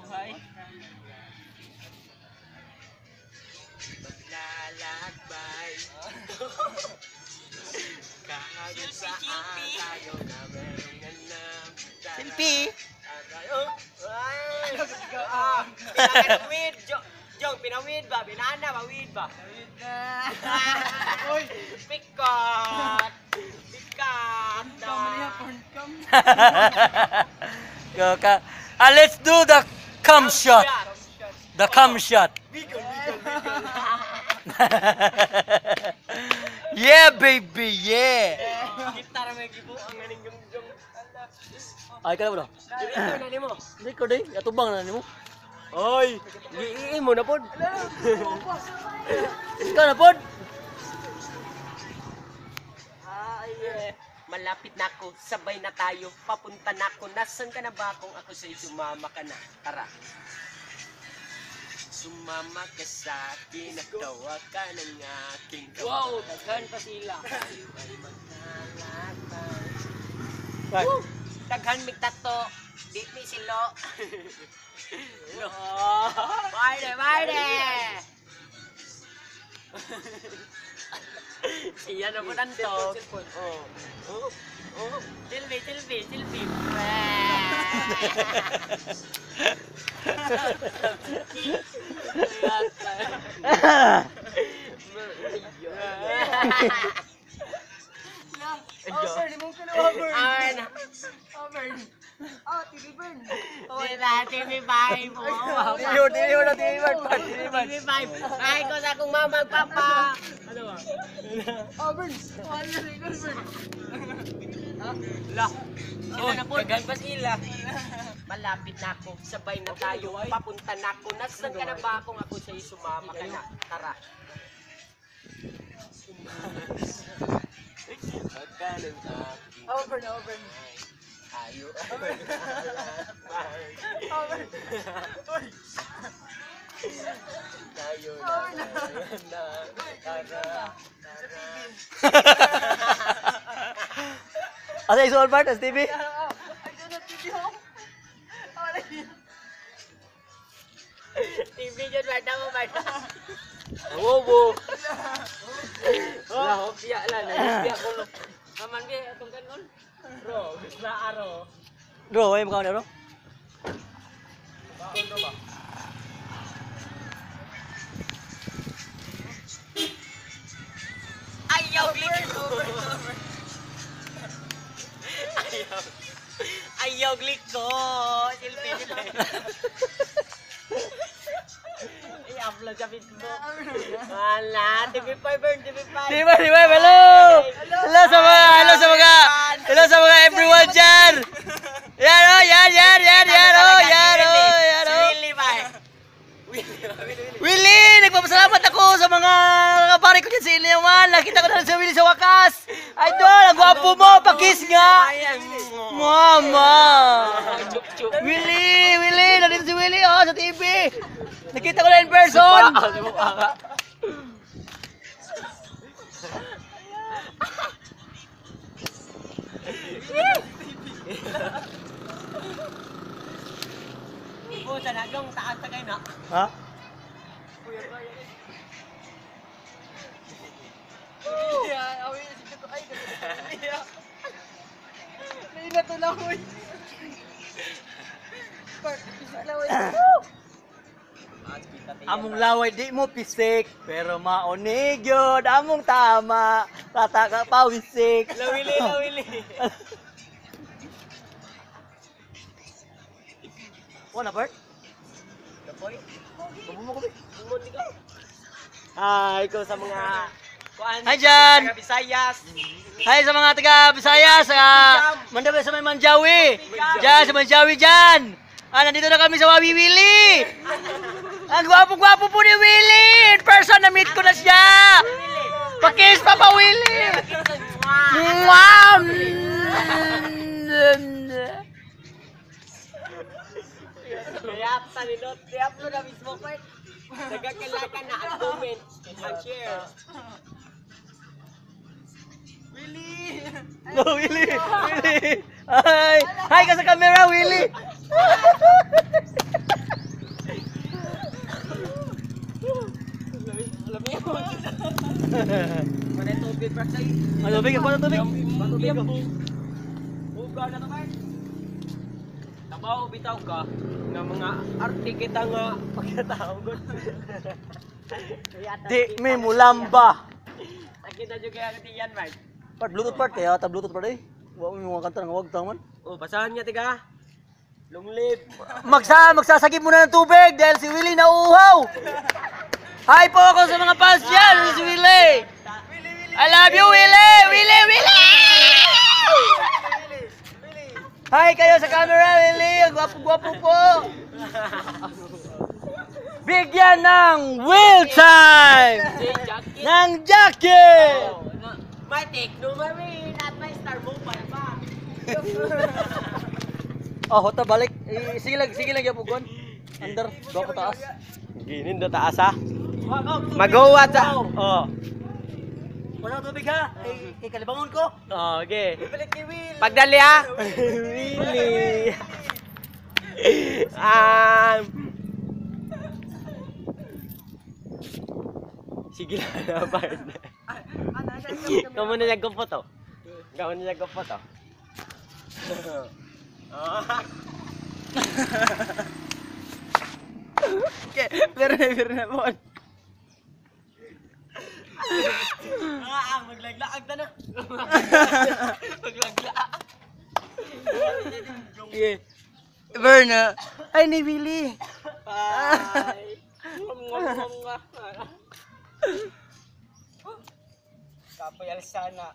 buhay. Maglalakbay. Kahit saan tayo na merong ganam. Selfie. Pinawid, Jong, pinawid ba? Binana ba? Weed ba? Weed na. Uy, pikat. Pikat. Go ka. Let's do the cum shot. The cum shot. Yeah, baby, yeah. Kita na may gibo ang ganing Jong. Ay, ka na mo. Dito na nimo. Hindi ko din. Atubang na nimo. Oy, giii mo na pod. Ikaw na pod. Malapit na ako, sabay na tayo, papunta na ako. Nasaan ka na ba kung ako sa'yo sumama ka na? Tara. Sumama ka sa akin at tawa ka ng aking kawan. Wow, daghan pa sila. Tayo ay maglalakbay. Daghan mig tato, di mi silo. Bayde! Siya na po nanto. Silvi. TV5 mo. TV5. Ay, ko sa akong mama, papa. Ano ba? La. Sila na po. Dagan pa sila. Malapit na ako. Sabay na tayo. Papunta na ako. Nasaan ka na ba kung ako sa'yo sumama ka na? Tara. Over. Ayo. Tayo na. Tara. Asa iso Albert, as TV? TV dyan, bata mo. Bobo. Wala, hopya lang. Hopya ko. Aman biya, itong kanon. Bro, bisna aro. Bro, ay mo ka na bro? Bakit ba? Ayaw, gliko. Ayaw, gliko. Silpi. I-upload sa Facebook. Wala, TV5 burn, TV5. TV5, hello! Hello sa mga everyone dyan! Yan o, yan o. Willie ba? Willie! Nagpapasalamat ako sa mga kapari ko dyan sa Iliaman. Nakita ko na si Willie sa wakas. Idol, ang gwapo mo, pakis nga. Mama! Willie! Nandito si Willie oh, sa TV. Nakita ko na in person. Ibo sa nagyong taas tagay na. Ha? Among laway di mo pisik, pero maonig yun. Among tama, tata ka pawisik. Lawili. Wala, Bert? Kapoy? Bumo ko, Bert. Bumot ikaw. Hi, ko sa mga kuan. Hi, Jan. Taga Visayas. Hi sa mga taga Visayas, Mandabe sa may Manjawi. Diyan sa Manjawi dyan. Nandito na kami sa Wawi Willie. Ang gwapo-gwapo po ni Willie. In person, na-meet ko na siya. Pakis, Papa Willie. Wow. Kaya sa nilot, i-upload na Facebook, right? Nagkakailangan na ang comment, ang share. No, Willie. Hi ka sa camera, Willie. Manay tubig, Brad, sa'yo. Ano tubig? Ako na tubig. Tubig ko. Buga na naman. Tabaw, bitaw ka. Nga mga arte kita nga pagkatawag. Di may mulamba. Nakita nyo kaya natin yan, Mark. Part Bluetooth part kaya ta Bluetooth part eh. Wa mo mga kanta nga wag taman. Oh, basahan niya, tiga. Long live. Magsasagip muna ng tubig dahil si Willie nauuhaw. Hi po ako sa mga fans dyan, si Willie. I love you, Willie! Willie! Willie! Hi kayo sa camera, Willie! Ang gwapo-gwapo po! Bigyan ng wheel time! Ng jacket! My take, no, mami. Not my star mobile pa. Oh, hota balik. Sige lang yung pugon. Under, dua ko taas. Ginin do taas ha. Magawa sa. Oh. Wala tubig ha? Kalibangon ko. Oh, okay. Pagdali ha. Willie. Sige lang naman. Kamu na nagkupo to. Kamu na nagkupo to. Okay, pero na mo. Maglaglaag ta na. Maglaglaag. Yeah. Berna. Ay, ni Willie. Bye. Kapayal sana.